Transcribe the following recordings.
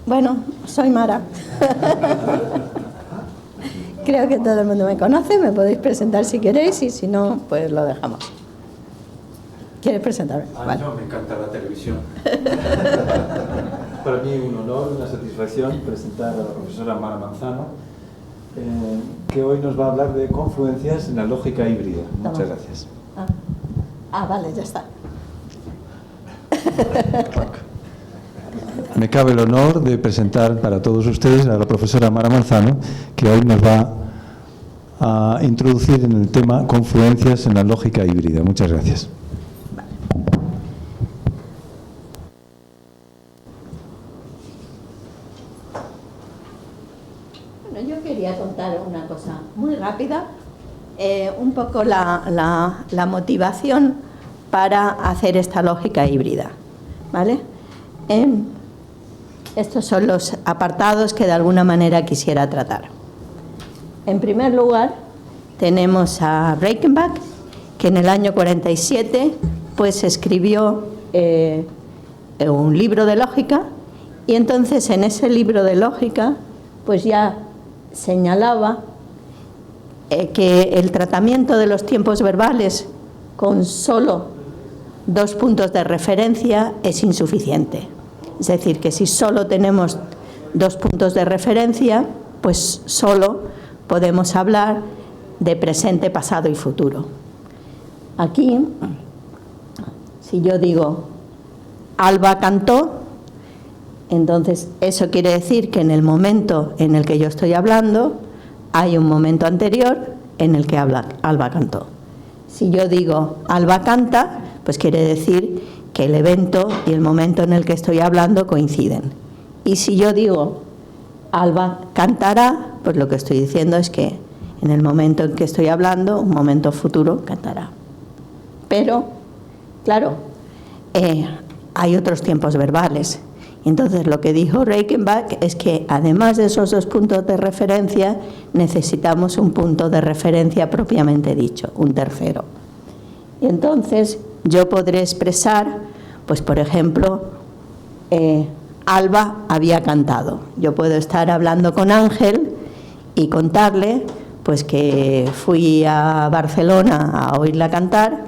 Bueno, soy Mara. Creo que todo el mundo me conoce, me podéis presentar si queréis y si no, pues lo dejamos. ¿Quieres presentarme? Vale. No, me encanta la televisión. Para mí un honor, una satisfacción presentar a la profesora Mara Manzano, que hoy nos va a hablar de confluencias en la lógica híbrida. Muchas gracias. Vale, ya está. Me cabe el honor de presentar para todos ustedes a la profesora Mara Manzano, que hoy nos va a introducir en el tema confluencias en la lógica híbrida. Muchas gracias. Bueno, yo quería contar una cosa muy rápida, un poco la motivación para hacer esta lógica híbrida, ¿vale? Estos son los apartados que de alguna manera quisiera tratar. En primer lugar, tenemos a Reichenbach, que en el año 47 pues escribió un libro de lógica, y entonces en ese libro de lógica pues ya señalaba que el tratamiento de los tiempos verbales con solo 2 puntos de referencia es insuficiente. Es decir, que si solo tenemos 2 puntos de referencia, pues solo podemos hablar de presente, pasado y futuro. Aquí, si yo digo Alba cantó, entonces eso quiere decir que en el momento en el que yo estoy hablando hay un momento anterior en el que Alba cantó. Si yo digo Alba canta, pues quiere decir que el evento y el momento en el que estoy hablando coinciden. Y si yo digo Alba cantará, pues lo que estoy diciendo es que en el momento en que estoy hablando, un momento futuro, cantará. Pero, claro, hay otros tiempos verbales. Entonces lo que dijo Reichenbach es que además de esos 2 puntos de referencia, necesitamos un punto de referencia propiamente dicho, un tercero. Y entonces yo podré expresar, pues por ejemplo, Alba había cantado. Yo puedo estar hablando con Ángel y contarle pues que fui a Barcelona a oírla cantar,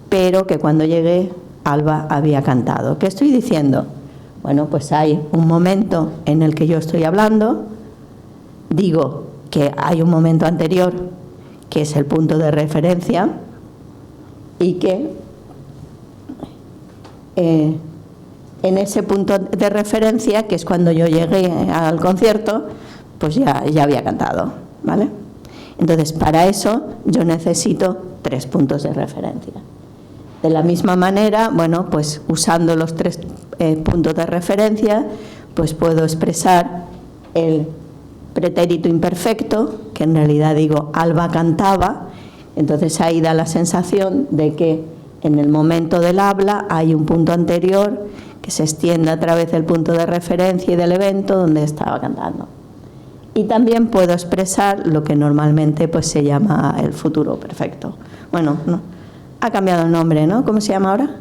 pero que cuando llegué Alba había cantado. ¿Qué estoy diciendo? Bueno, pues hay un momento en el que yo estoy hablando, digo que hay un momento anterior que es el punto de referencia y que en ese punto de referencia, que es cuando yo llegué al concierto, pues ya había cantado, ¿vale? Entonces, para eso yo necesito 3 puntos de referencia. De la misma manera, bueno, pues usando los 3 puntos de referencia, pues puedo expresar el pretérito imperfecto, que en realidad digo Alba cantaba, entonces ahí da la sensación de que en el momento del habla hay un punto anterior que se extiende a través del punto de referencia y del evento donde estaba cantando. Y también puedo expresar lo que normalmente pues se llama el futuro perfecto. Bueno, no, ha cambiado el nombre, ¿no? ¿Cómo se llama ahora?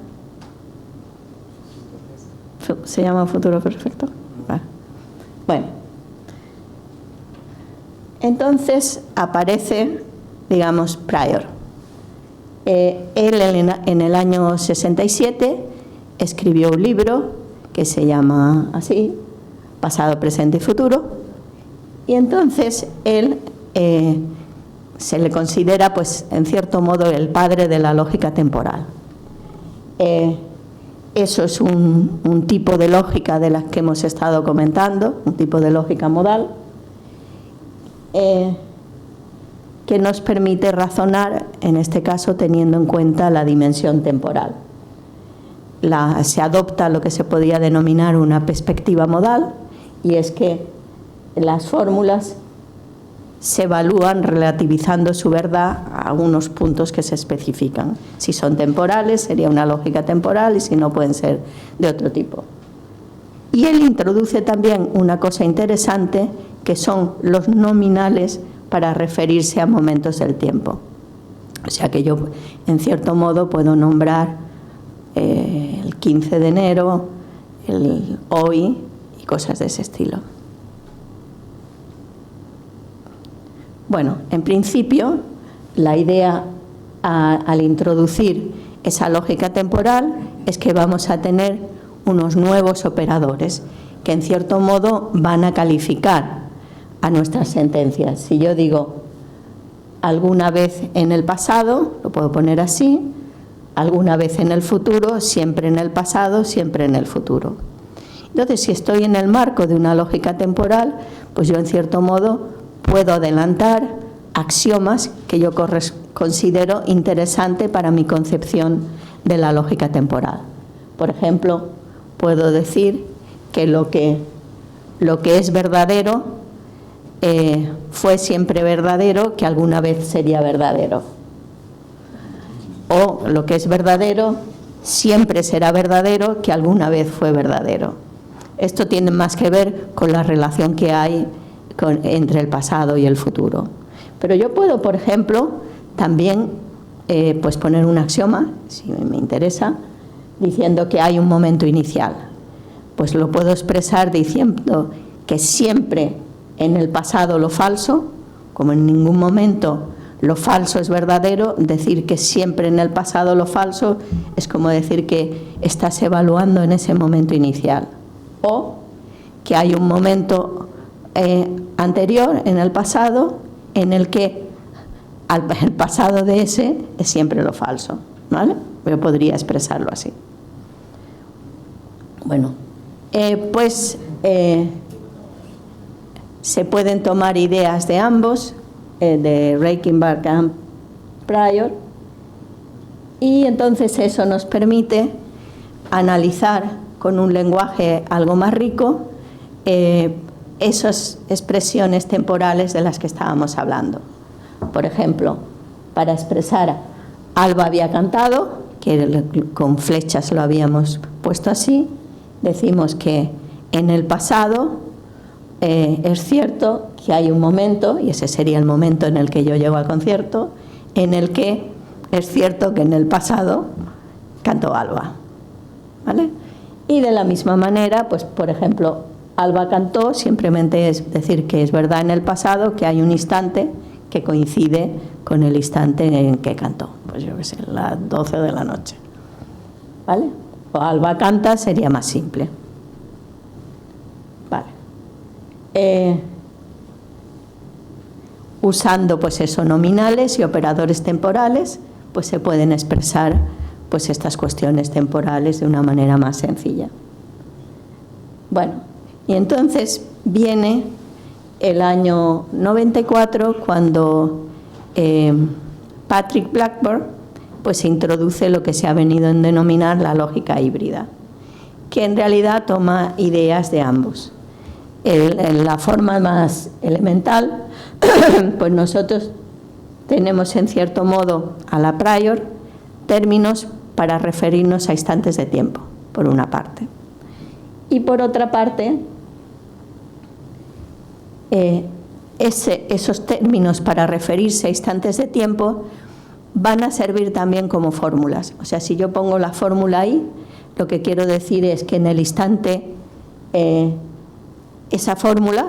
¿Se llama futuro perfecto? Bueno, entonces aparece, digamos, prior. Él en el año 67 escribió un libro que se llama así, Pasado, Presente y Futuro, y entonces él se le considera, pues, en cierto modo, el padre de la lógica temporal. Eso es un tipo de lógica de las que hemos estado comentando, un tipo de lógica modal, que nos permite razonar, en este caso teniendo en cuenta la dimensión temporal. Se adopta lo que se podría denominar una perspectiva modal, y es que las fórmulas se evalúan relativizando su verdad a unos puntos que se especifican. Si son temporales, sería una lógica temporal, y si no, pueden ser de otro tipo. Y él introduce también una cosa interesante, que son los nominales para referirse a momentos del tiempo. O sea que yo, en cierto modo, puedo nombrar el 15 de enero, el hoy y cosas de ese estilo. Bueno, en principio, la idea al introducir esa lógica temporal es que vamos a tener unos nuevos operadores que en cierto modo van a calificar a nuestras sentencias. Si yo digo alguna vez en el pasado, lo puedo poner así, alguna vez en el futuro, siempre en el pasado, siempre en el futuro. Entonces, si estoy en el marco de una lógica temporal, pues yo en cierto modo puedo adelantar axiomas que yo considero interesante para mi concepción de la lógica temporal. Por ejemplo, puedo decir que lo que es verdadero fue siempre verdadero, que alguna vez sería verdadero. O lo que es verdadero siempre será verdadero, que alguna vez fue verdadero. Esto tiene más que ver con la relación que hay entre el pasado y el futuro. Pero yo puedo, por ejemplo, también pues poner un axioma, si me interesa, diciendo que hay un momento inicial. Pues lo puedo expresar diciendo que siempre en el pasado lo falso, como en ningún momento lo falso es verdadero, decir que siempre en el pasado lo falso es como decir que estás evaluando en ese momento inicial. O que hay un momento anterior en el pasado en el que el pasado de ese es siempre lo falso, ¿vale? Yo podría expresarlo así. Bueno, se pueden tomar ideas de ambos, de Reichenbach y Pryor, y entonces eso nos permite analizar con un lenguaje algo más rico esas expresiones temporales de las que estábamos hablando. Por ejemplo, para expresar Alba había cantado, que con flechas lo habíamos puesto así, decimos que en el pasado es cierto que hay un momento, y ese sería el momento en el que yo llego al concierto, en el que es cierto que en el pasado cantó Alba, ¿vale? Y de la misma manera, pues por ejemplo, Alba cantó, simplemente es decir que es verdad en el pasado, que hay un instante que coincide con el instante en que cantó, pues yo qué sé, las 12 de la noche, ¿vale? O Alba canta sería más simple. Vale. Usando pues eso, nominales y operadores temporales, pues se pueden expresar pues estas cuestiones temporales de una manera más sencilla. Bueno, y entonces viene el año 94 cuando Patrick Blackburn pues introduce lo que se ha venido a denominar la lógica híbrida, que en realidad toma ideas de ambos. En la forma más elemental, pues nosotros tenemos en cierto modo a la Pryor términos para referirnos a instantes de tiempo, por una parte. Y por otra parte, esos términos para referirse a instantes de tiempo van a servir también como fórmulas. O sea, si yo pongo la fórmula ahí, lo que quiero decir es que en el instante esa fórmula,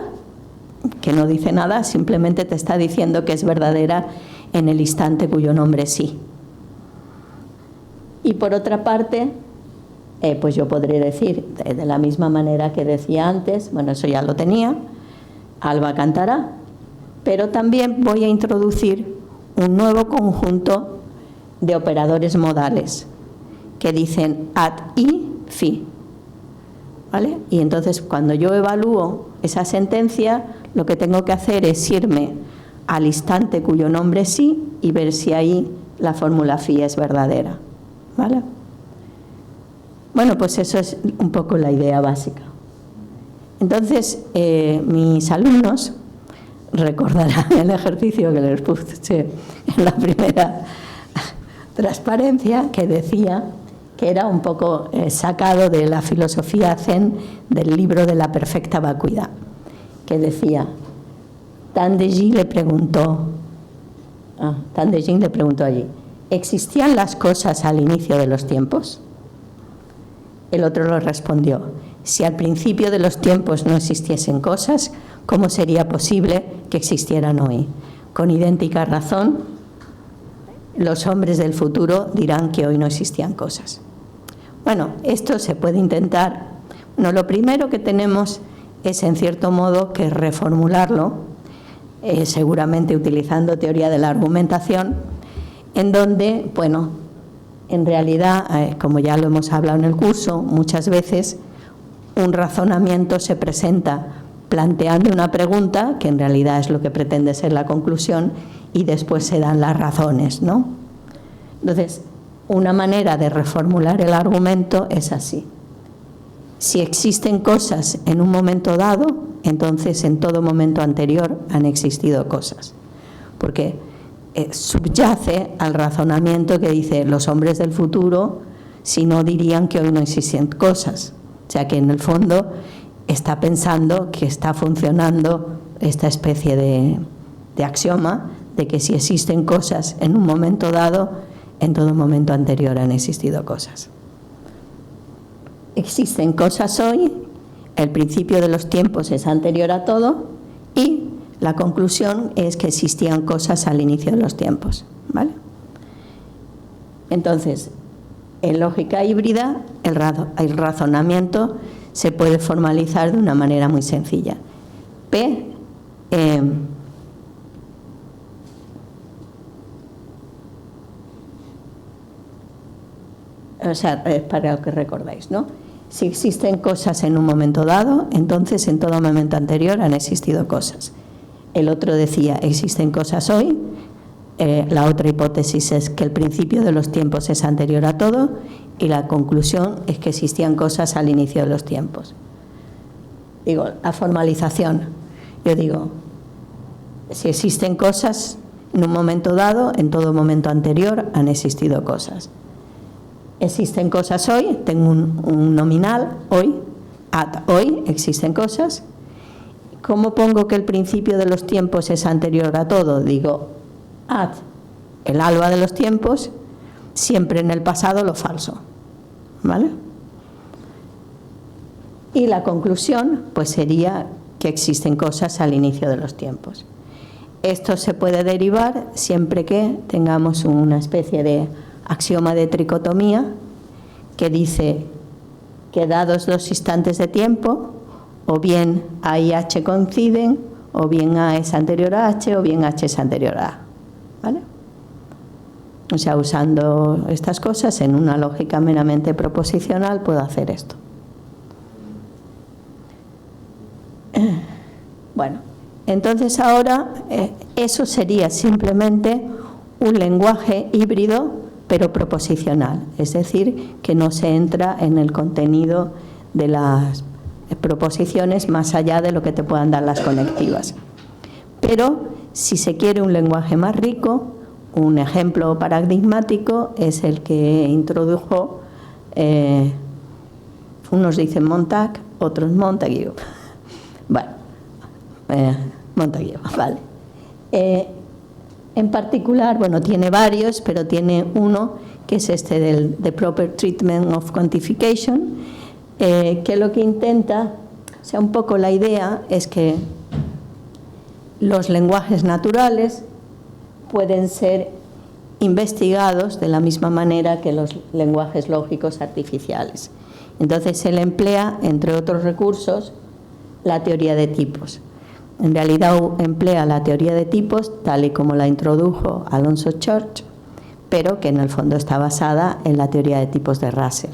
que no dice nada, simplemente te está diciendo que es verdadera en el instante cuyo nombre es sí. Y por otra parte, pues yo podría decir, de la misma manera que decía antes, bueno, eso ya lo tenía, Alba cantará, pero también voy a introducir un nuevo conjunto de operadores modales que dicen ad y fi, ¿vale? Y entonces cuando yo evalúo esa sentencia, lo que tengo que hacer es irme al instante cuyo nombre es sí y ver si ahí la fórmula fi es verdadera, ¿vale? Bueno, pues eso es un poco la idea básica. Entonces, mis alumnos recordarán el ejercicio que les puse en la primera transparencia, que decía que era un poco sacado de la filosofía zen del libro de la perfecta vacuidad, que decía, Tandejin le preguntó allí, ¿existían las cosas al inicio de los tiempos? El otro lo respondió: si al principio de los tiempos no existiesen cosas, ¿cómo sería posible que existieran hoy? Con idéntica razón, los hombres del futuro dirán que hoy no existían cosas. Bueno, esto se puede intentar. Bueno, lo primero que tenemos es, en cierto modo, que reformularlo, seguramente utilizando teoría de la argumentación, en donde, bueno, en realidad, como ya lo hemos hablado en el curso, muchas veces un razonamiento se presenta planteando una pregunta, que en realidad es lo que pretende ser la conclusión, y después se dan las razones, ¿no? Entonces, una manera de reformular el argumento es así: si existen cosas en un momento dado, entonces en todo momento anterior han existido cosas. Porque subyace al razonamiento que dice: los hombres del futuro, si no, dirían que hoy no existen cosas. O sea que en el fondo está pensando que está funcionando esta especie de axioma de que si existen cosas en un momento dado, en todo momento anterior han existido cosas. Existen cosas hoy, el principio de los tiempos es anterior a todo, y la conclusión es que existían cosas al inicio de los tiempos, ¿vale? Entonces, en lógica híbrida, el razonamiento se puede formalizar de una manera muy sencilla. O sea, para que recordáis, ¿no? Si existen cosas en un momento dado, entonces en todo momento anterior han existido cosas. El otro decía: existen cosas hoy. La otra hipótesis es que el principio de los tiempos es anterior a todo, y la conclusión es que existían cosas al inicio de los tiempos. Digo, la formalización. Yo digo, si existen cosas en un momento dado, en todo momento anterior han existido cosas. Existen cosas hoy, tengo un nominal, hoy, hoy existen cosas. ¿Cómo pongo que el principio de los tiempos es anterior a todo? Digo, el alba de los tiempos, siempre en el pasado lo falso, ¿vale? Y la conclusión, pues sería que existen cosas al inicio de los tiempos. Esto se puede derivar siempre que tengamos una especie de axioma de tricotomía que dice que dados dos instantes de tiempo, o bien A y H coinciden, o bien A es anterior a H, o bien H es anterior a A, ¿vale? O sea, usando estas cosas en una lógica meramente proposicional puedo hacer esto. Bueno, entonces ahora eso sería simplemente un lenguaje híbrido pero proposicional, es decir, que no se entra en el contenido de las proposiciones más allá de lo que te puedan dar las conectivas. Pero si se quiere un lenguaje más rico, un ejemplo paradigmático es el que introdujo, unos dicen Montag, otros Montague. Bueno, Montague, vale. En particular, bueno, tiene varios, pero tiene uno que es este del The Proper Treatment of Quantification, que lo que intenta, o sea, un poco la idea es que los lenguajes naturales pueden ser investigados de la misma manera que los lenguajes lógicos artificiales. Entonces él emplea, entre otros recursos, la teoría de tipos. En realidad emplea la teoría de tipos tal y como la introdujo Alonzo Church, pero que en el fondo está basada en la teoría de tipos de Russell,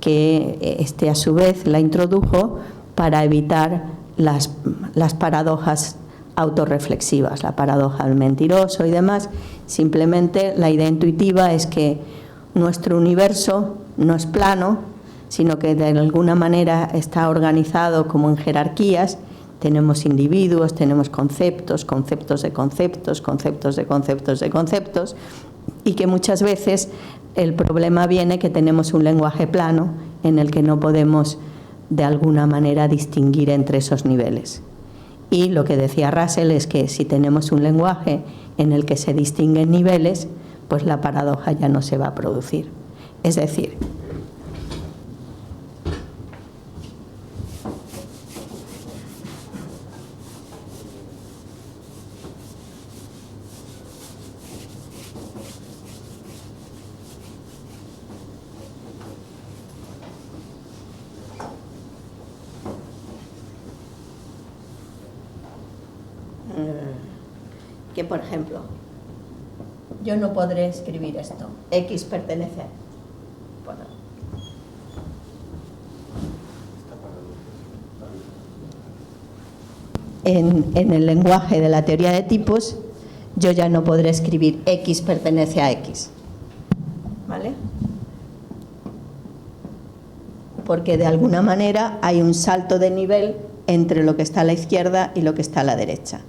que a su vez la introdujo para evitar las paradojas autorreflexivas, la paradoja del mentiroso y demás. Simplemente la idea intuitiva es que nuestro universo no es plano, sino que de alguna manera está organizado como en jerarquías. Tenemos individuos, tenemos conceptos, conceptos de conceptos, conceptos de conceptos de conceptos, y que muchas veces el problema viene que tenemos un lenguaje plano en el que no podemos de alguna manera distinguir entre esos niveles. Y lo que decía Russell es que si tenemos un lenguaje en el que se distinguen niveles, pues la paradoja ya no se va a producir. Es decir, que, por ejemplo, yo no podré escribir esto. X pertenece a... Bueno. En el lenguaje de la teoría de tipos, yo ya no podré escribir X pertenece a X. ¿Vale? Porque de alguna manera hay un salto de nivel entre lo que está a la izquierda y lo que está a la derecha.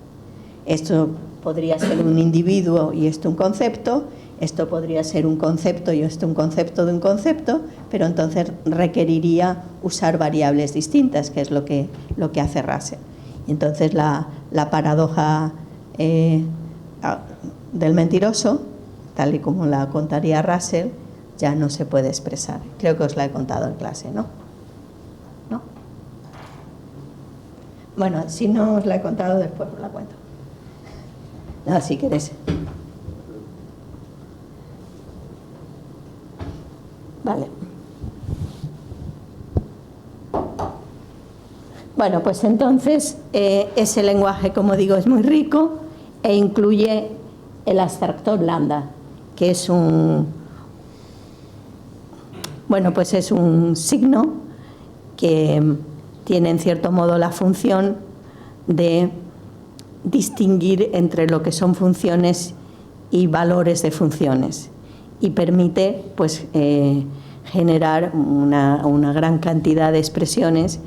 Esto podría ser un individuo y esto un concepto, esto podría ser un concepto y esto un concepto de un concepto, pero entonces requeriría usar variables distintas, que es lo que hace Russell. Y entonces la paradoja del mentiroso, tal y como la contaría Russell, ya no se puede expresar. Creo que os la he contado en clase, ¿no? ¿No? Bueno, si no os la he contado, después os la cuento. No, si queréis. Vale. Bueno, pues entonces ese lenguaje, como digo, es muy rico e incluye el abstractor lambda, que es pues es un signo que tiene en cierto modo la función de distinguir entre lo que son funciones y valores de funciones y permite pues generar una gran cantidad de expresiones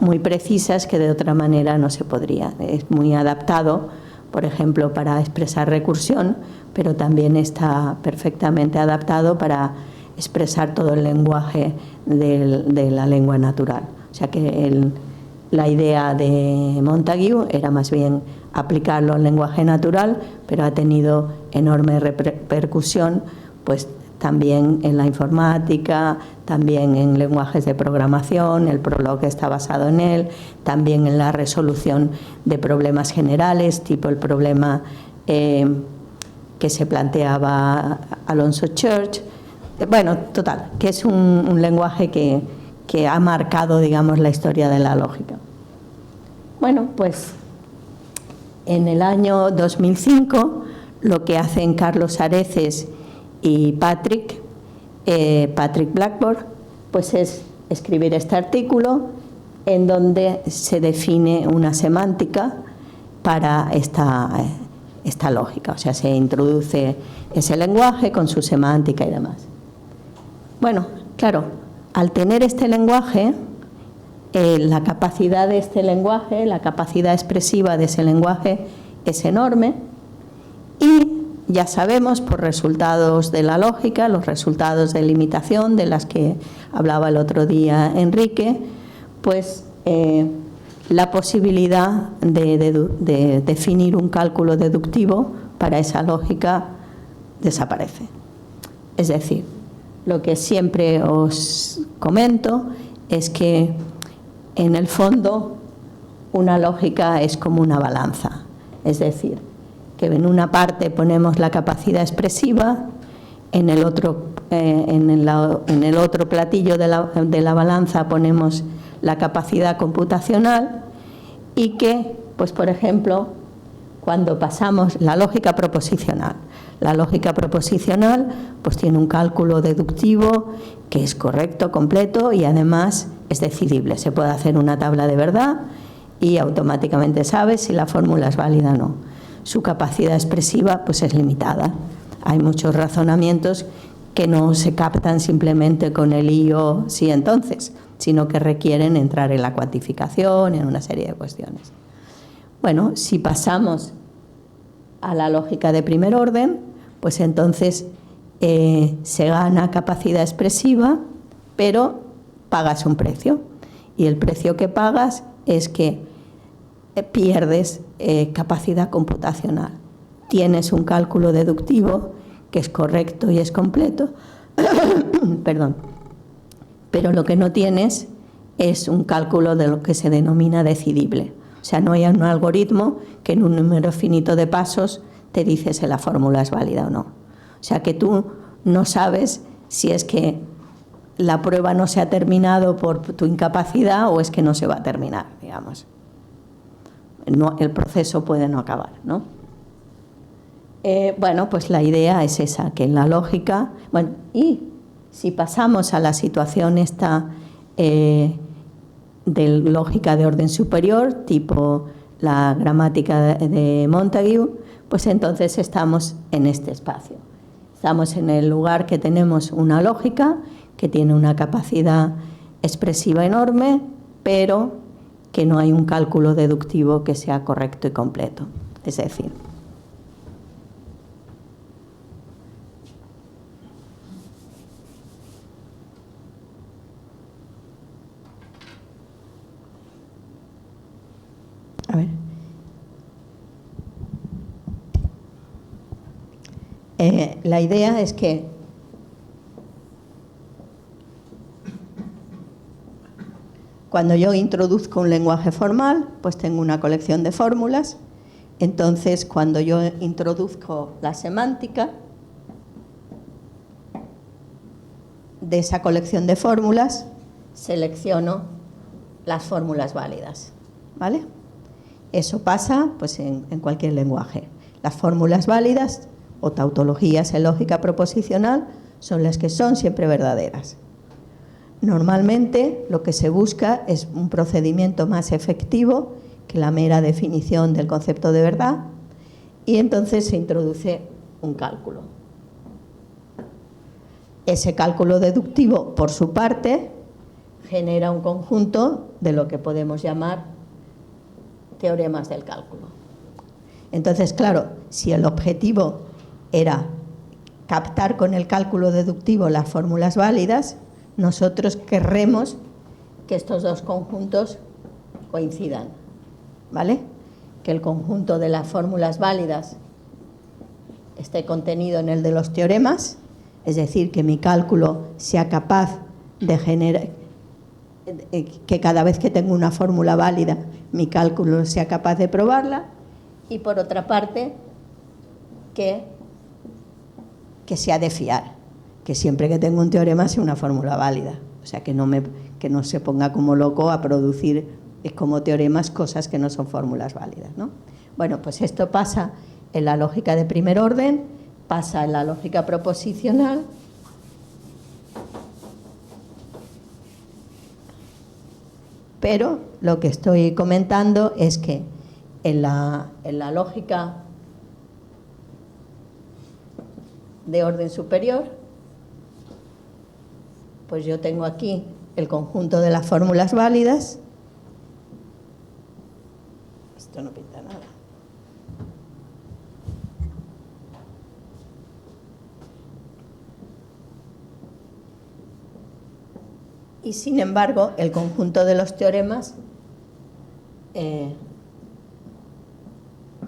muy precisas que de otra manera no se podría. Es muy adaptado, por ejemplo, para expresar recursión, pero también está perfectamente adaptado para expresar todo el lenguaje de la lengua natural. O sea que la idea de Montague era más bien aplicarlo al lenguaje natural, pero ha tenido enorme repercusión pues también en la informática, también en lenguajes de programación, el Prolog está basado en él, también en la resolución de problemas generales, tipo el problema que se planteaba Alonzo Church. Bueno, total, que es un lenguaje que ha marcado, digamos, la historia de la lógica. Bueno, pues en el año 2005 lo que hacen Carlos Areces y Patrick Blackboard, pues es escribir este artículo en donde se define una semántica para esta lógica, o sea, se introduce ese lenguaje con su semántica y demás. Bueno, claro, al tener este lenguaje, la capacidad de este lenguaje, la capacidad expresiva de ese lenguaje es enorme y ya sabemos por resultados de la lógica, los resultados de limitación de las que hablaba el otro día Enrique, pues la posibilidad de definir un cálculo deductivo para esa lógica desaparece. Es decir, lo que siempre os comento es que en el fondo una lógica es como una balanza, es decir, que en una parte ponemos la capacidad expresiva, en el otro platillo de la balanza ponemos la capacidad computacional y que, pues por ejemplo, cuando pasamos la lógica proposicional pues tiene un cálculo deductivo que es correcto, completo y además es decidible. Se puede hacer una tabla de verdad y automáticamente sabes si la fórmula es válida o no. Su capacidad expresiva pues es limitada. Hay muchos razonamientos que no se captan simplemente con el y o sí entonces, sino que requieren entrar en la cuantificación, en una serie de cuestiones. Bueno, si pasamos a la lógica de primer orden, pues entonces se gana capacidad expresiva, pero pagas un precio. Y el precio que pagas es que pierdes capacidad computacional. Tienes un cálculo deductivo que es correcto y es completo, perdón, pero lo que no tienes es un cálculo de lo que se denomina decidible. O sea, no hay un algoritmo que en un número finito de pasos te dice si la fórmula es válida o no. O sea, que tú no sabes si es que la prueba no se ha terminado por tu incapacidad o es que no se va a terminar, digamos. No, el proceso puede no acabar, ¿no? Bueno, pues la idea es esa, que en la lógica, bueno, y si pasamos a la situación esta de lógica de orden superior, tipo la gramática de Montague, pues entonces estamos en este espacio. Estamos en el lugar que tenemos una lógica que tiene una capacidad expresiva enorme, pero que no hay un cálculo deductivo que sea correcto y completo. Es decir, a ver. La idea es que cuando yo introduzco un lenguaje formal, pues tengo una colección de fórmulas. Entonces, cuando yo introduzco la semántica de esa colección de fórmulas, selecciono las fórmulas válidas, ¿vale? Eso pasa pues, en cualquier lenguaje. Las fórmulas válidas o tautologías en lógica proposicional son las que son siempre verdaderas. Normalmente lo que se busca es un procedimiento más efectivo que la mera definición del concepto de verdad, y entonces se introduce un cálculo. Ese cálculo deductivo, por su parte, genera un conjunto de lo que podemos llamar teoremas del cálculo. Entonces, claro, si el objetivo era captar con el cálculo deductivo las fórmulas válidas, nosotros querremos que estos dos conjuntos coincidan, ¿vale? Que el conjunto de las fórmulas válidas esté contenido en el de los teoremas, es decir, que mi cálculo sea capaz de generar, que cada vez que tengo una fórmula válida, mi cálculo sea capaz de probarla, y por otra parte, que sea de fiar, que siempre que tengo un teorema sea una fórmula válida, o sea, que no se ponga como loco a producir como teoremas cosas que no son fórmulas válidas, ¿no? Bueno, pues esto pasa en la lógica de primer orden, pasa en la lógica proposicional, pero lo que estoy comentando es que en la lógica de orden superior, pues yo tengo aquí el conjunto de las fórmulas válidas. Esto no pinta nada. Y sin embargo, el conjunto de los teoremas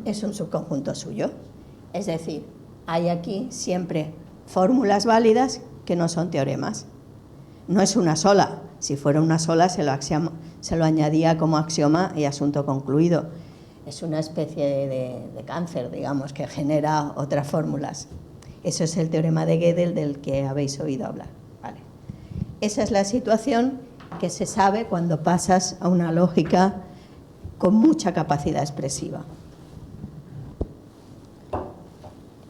es un subconjunto suyo. Es decir, hay aquí siempre fórmulas válidas que no son teoremas. No es una sola. Si fuera una sola se lo añadía como axioma y asunto concluido. Es una especie de cáncer, digamos, que genera otras fórmulas. Eso es el teorema de Gödel del que habéis oído hablar. Vale. Esa es la situación que se sabe cuando pasas a una lógica con mucha capacidad expresiva.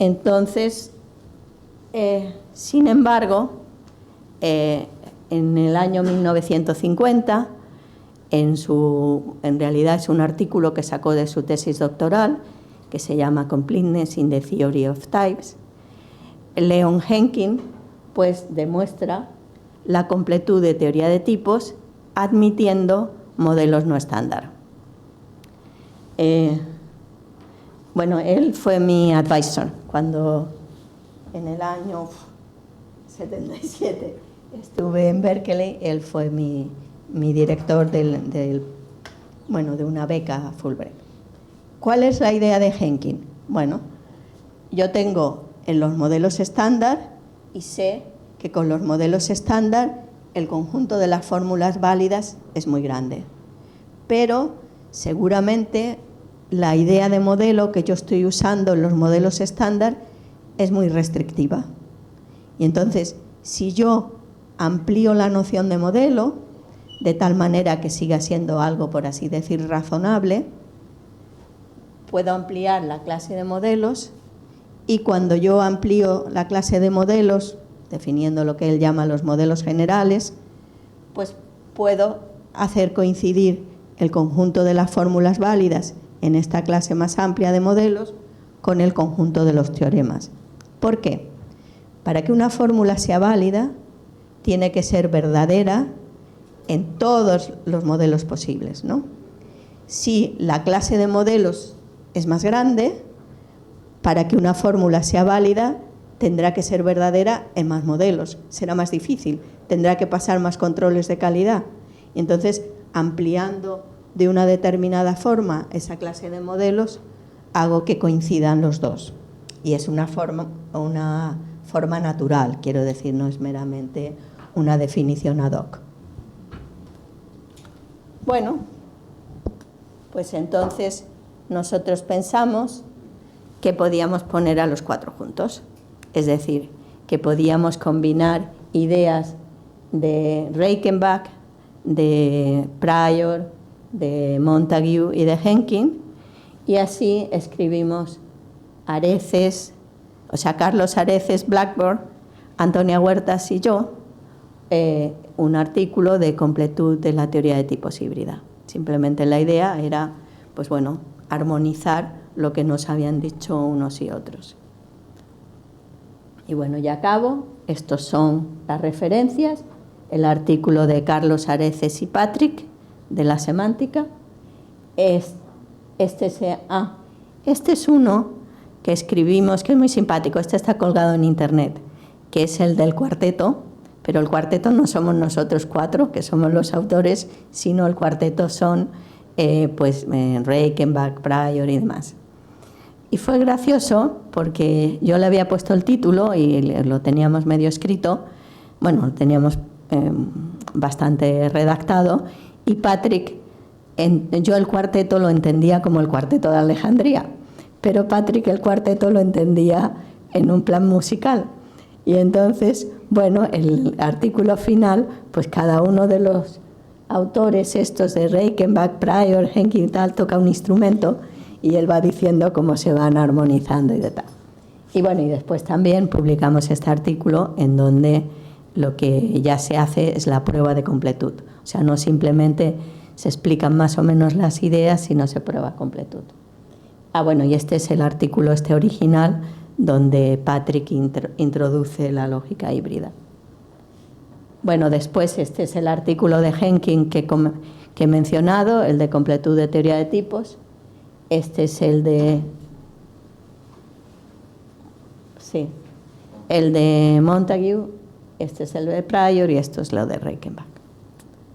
Entonces, sin embargo, en el año 1950, en realidad es un artículo que sacó de su tesis doctoral, que se llama Completeness in the Theory of Types, Leon Henkin pues demuestra la completud de teoría de tipos admitiendo modelos no estándar. Bueno, él fue mi advisor cuando en el año 77 estuve en Berkeley. Él fue mi director de una beca Fulbright. ¿Cuál es la idea de Henkin? Bueno, yo tengo en los modelos estándar y sé que con los modelos estándar el conjunto de las fórmulas válidas es muy grande, pero seguramente la idea de modelo que yo estoy usando en los modelos estándar es muy restrictiva. Y entonces, si yo amplío la noción de modelo de tal manera que siga siendo algo, por así decir, razonable, puedo ampliar la clase de modelos y cuando yo amplío la clase de modelos, definiendo lo que él llama los modelos generales, pues puedo hacer coincidir el conjunto de las fórmulas válidas en esta clase más amplia de modelos con el conjunto de los teoremas. ¿Por qué? Para que una fórmula sea válida, tiene que ser verdadera en todos los modelos posibles, ¿no? Si la clase de modelos es más grande, para que una fórmula sea válida, tendrá que ser verdadera en más modelos. Será más difícil, tendrá que pasar más controles de calidad. Y entonces, ampliando de una determinada forma esa clase de modelos, hago que coincidan los dos. Y es una forma natural, quiero decir, no es meramente una definición ad hoc. Bueno, pues entonces nosotros pensamos que podíamos poner a los cuatro juntos. Es decir, que podíamos combinar ideas de Reichenbach, de Prior, de Montague y de Henkin, y así escribimos Areces, o sea, Carlos Areces Blackburn, Antonia Huertas y yo, un artículo de completud de la teoría de tipos híbrida. Simplemente la idea era, pues bueno, armonizar lo que nos habían dicho unos y otros. Y bueno, ya acabo. Estos son las referencias. El artículo de Carlos Areces y Patrick, de la semántica. Este es uno que escribimos, que es muy simpático. Este está colgado en internet, que es el del cuarteto, pero el cuarteto no somos nosotros cuatro, que somos los autores, sino el cuarteto son Reichenbach, Prior y demás. Y fue gracioso porque yo le había puesto el título y lo teníamos medio escrito, bueno, lo teníamos bastante redactado, y Patrick, yo el cuarteto lo entendía como el cuarteto de Alejandría, pero Patrick el cuarteto lo entendía en un plan musical. Y entonces, bueno, el artículo final, pues cada uno de los autores estos de Reichenbach, Prior, Henkin y tal, toca un instrumento y él va diciendo cómo se van armonizando y de tal. Y bueno, y después también publicamos este artículo en donde lo que ya se hace es la prueba de completud. O sea, no simplemente se explican más o menos las ideas, sino se prueba completud. Bueno, y este es el artículo original donde Patrick introduce la lógica híbrida. Bueno, después este es el artículo de Henkin que he mencionado, el de completud de teoría de tipos. Este es el de Montague, este es el de Prior y esto es lo de Reichenbach.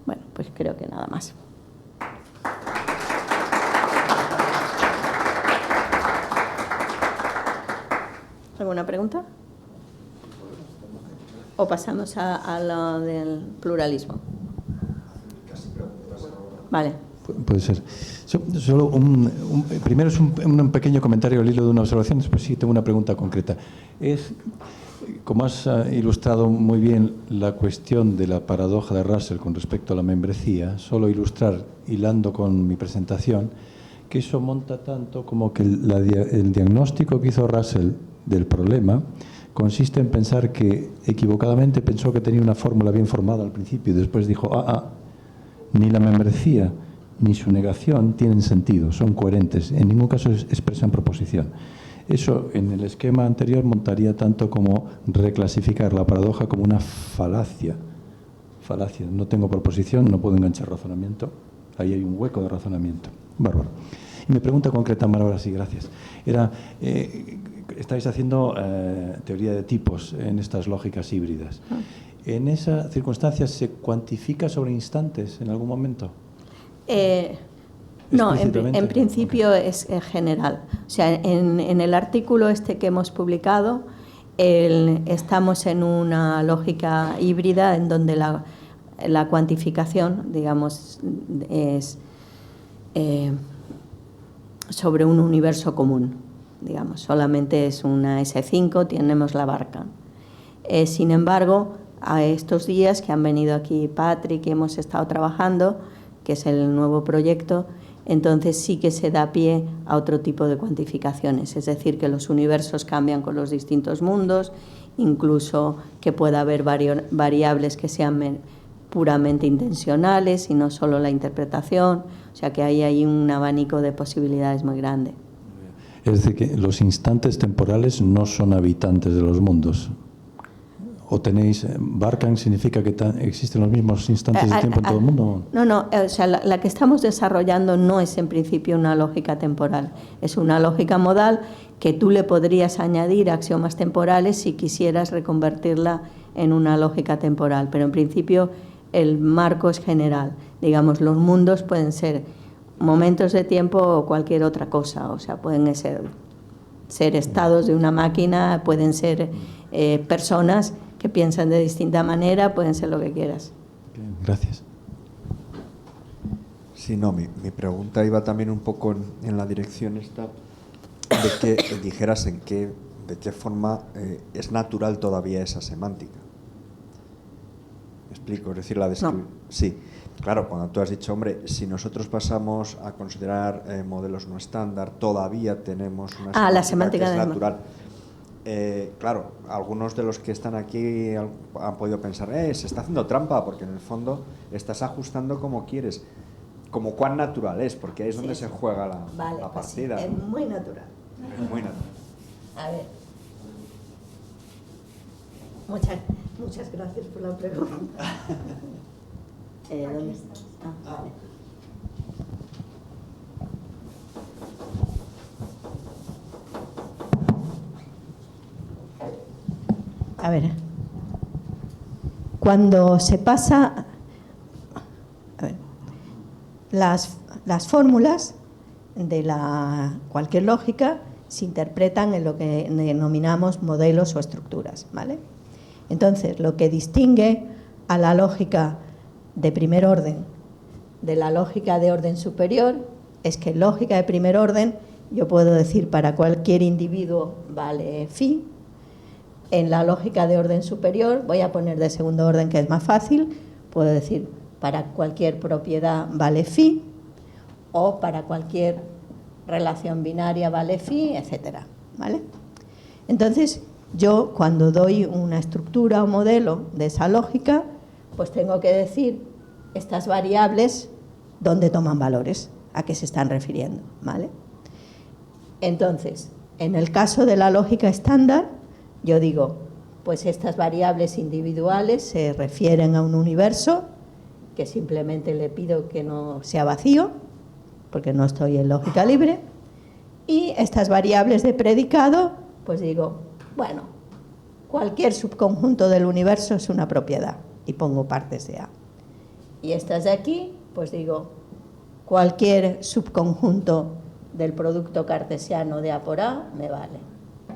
Bueno, pues creo que nada más. ¿Alguna pregunta? ¿O pasamos a lo del pluralismo? Vale. Puede ser. Solo primero es un pequeño comentario al hilo de una observación, después sí tengo una pregunta concreta. Como has ilustrado muy bien la cuestión de la paradoja de Russell con respecto a la membresía, solo ilustrar, hilando con mi presentación, que eso monta tanto como que el diagnóstico que hizo Russell del problema consiste en pensar que equivocadamente pensó que tenía una fórmula bien formada al principio y después dijo, ni la membresía ni su negación tienen sentido, son coherentes, en ningún caso expresan proposición. Eso en el esquema anterior montaría tanto como reclasificar la paradoja como una falacia. Falacia, no tengo proposición, no puedo enganchar razonamiento, ahí hay un hueco de razonamiento. Bárbaro. Y mi pregunta concreta, Mara, ahora sí, gracias. Era, estáis haciendo teoría de tipos en estas lógicas híbridas. ¿En esa circunstancia se cuantifica sobre instantes en algún momento? No, en principio es general. O sea, en el artículo que hemos publicado, estamos en una lógica híbrida en donde la cuantificación, digamos, es sobre un universo común. Digamos, solamente es una S5, tenemos la barca. Sin embargo, a estos días que han venido aquí Patrick y hemos estado trabajando, que es el nuevo proyecto, entonces sí que se da pie a otro tipo de cuantificaciones, es decir, que los universos cambian con los distintos mundos, incluso que pueda haber variables que sean puramente intencionales y no solo la interpretación, o sea que ahí hay un abanico de posibilidades muy grande. Es decir, que los instantes temporales no son habitantes de los mundos. ¿O tenéis, Barkham significa que existen los mismos instantes de tiempo en todo el mundo? No, o sea, la que estamos desarrollando no es en principio una lógica temporal, es una lógica modal que tú le podrías añadir axiomas temporales si quisieras reconvertirla en una lógica temporal, pero en principio el marco es general. Digamos, los mundos pueden ser momentos de tiempo o cualquier otra cosa, o sea, pueden ser estados de una máquina, pueden ser personas que piensan de distinta manera, pueden ser lo que quieras. Bien, gracias. Sí, no, mi pregunta iba también un poco en la dirección esta de que dijeras de qué forma es natural todavía esa semántica. ¿Me explico? Es decir, la descripción. No. Sí, claro, cuando tú has dicho, hombre, si nosotros pasamos a considerar modelos no estándar, todavía tenemos una la semántica que es de natural. Claro, algunos de los que están aquí han podido pensar, se está haciendo trampa, porque en el fondo estás ajustando como quieres, como cuán natural es, porque ahí es donde se juega la partida. Pues sí, es muy natural. Muy natural. A ver. Muchas gracias por la pregunta. ¿Dónde estás? Vale. A ver, cuando se pasa, las fórmulas de cualquier lógica se interpretan en lo que denominamos modelos o estructuras, ¿vale? Entonces, lo que distingue a la lógica de primer orden de la lógica de orden superior es que en lógica de primer orden yo puedo decir para cualquier individuo vale phi. En la lógica de orden superior, voy a poner de segundo orden que es más fácil, puedo decir para cualquier propiedad vale phi, o para cualquier relación binaria vale phi, etcétera, ¿vale? Entonces, yo cuando doy una estructura o modelo de esa lógica, pues tengo que decir estas variables dónde toman valores, a qué se están refiriendo, ¿vale? Entonces, en el caso de la lógica estándar, yo digo, pues estas variables individuales se refieren a un universo que simplemente le pido que no sea vacío, porque no estoy en lógica libre, y estas variables de predicado, pues digo, bueno, cualquier subconjunto del universo es una propiedad, y pongo partes de A. Y estas de aquí, pues digo, cualquier subconjunto del producto cartesiano de A por A me vale,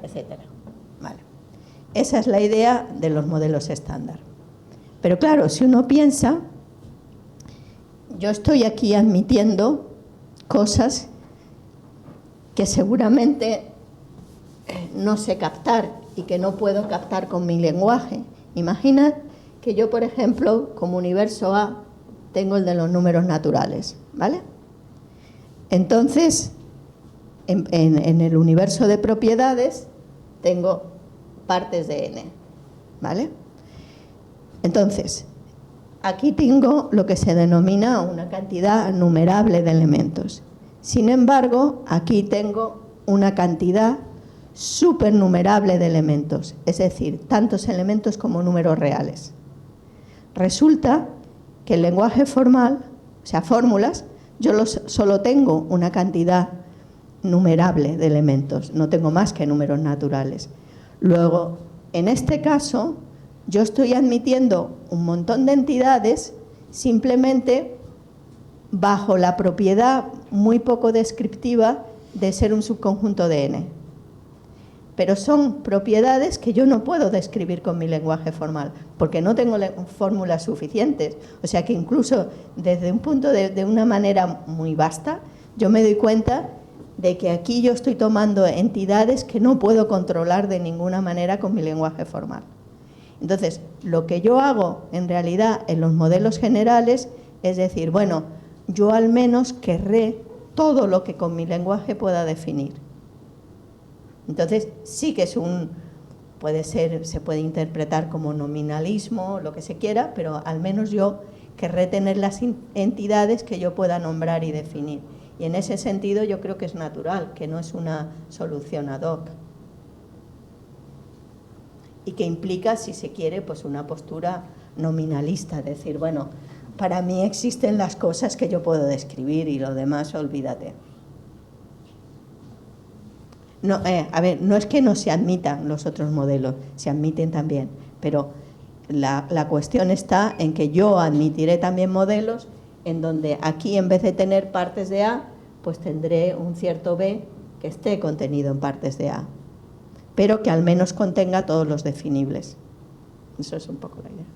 etcétera. Vale. Esa es la idea de los modelos estándar. Pero claro, si uno piensa, yo estoy aquí admitiendo cosas que seguramente no sé captar y que no puedo captar con mi lenguaje. Imagina que yo, por ejemplo, como universo A, tengo el de los números naturales, ¿vale? Entonces, en el universo de propiedades, tengo partes de n, ¿vale? Entonces, aquí tengo lo que se denomina una cantidad numerable de elementos. Sin embargo, aquí tengo una cantidad supernumerable de elementos, es decir, tantos elementos como números reales. Resulta que el lenguaje formal, o sea, fórmulas, yo solo tengo una cantidad numerable de elementos, no tengo más que números naturales. Luego, en este caso, yo estoy admitiendo un montón de entidades simplemente bajo la propiedad muy poco descriptiva de ser un subconjunto de n. Pero son propiedades que yo no puedo describir con mi lenguaje formal, porque no tengo fórmulas suficientes. O sea que incluso desde un punto de una manera muy vasta, yo me doy cuenta de que aquí yo estoy tomando entidades que no puedo controlar de ninguna manera con mi lenguaje formal. Entonces, lo que yo hago en realidad en los modelos generales es decir, bueno, yo al menos querré todo lo que con mi lenguaje pueda definir. Entonces, sí que es se puede interpretar como nominalismo, lo que se quiera, pero al menos yo querré tener las entidades que yo pueda nombrar y definir. Y en ese sentido yo creo que es natural, que no es una solución ad hoc. Y que implica, si se quiere, pues una postura nominalista, decir, bueno, para mí existen las cosas que yo puedo describir y lo demás, olvídate. No, a ver, no es que no se admitan los otros modelos, se admiten también, pero la cuestión está en que yo admitiré también modelos en donde aquí, en vez de tener partes de A, pues tendré un cierto B que esté contenido en partes de A, pero que al menos contenga todos los definibles. Eso es un poco la idea.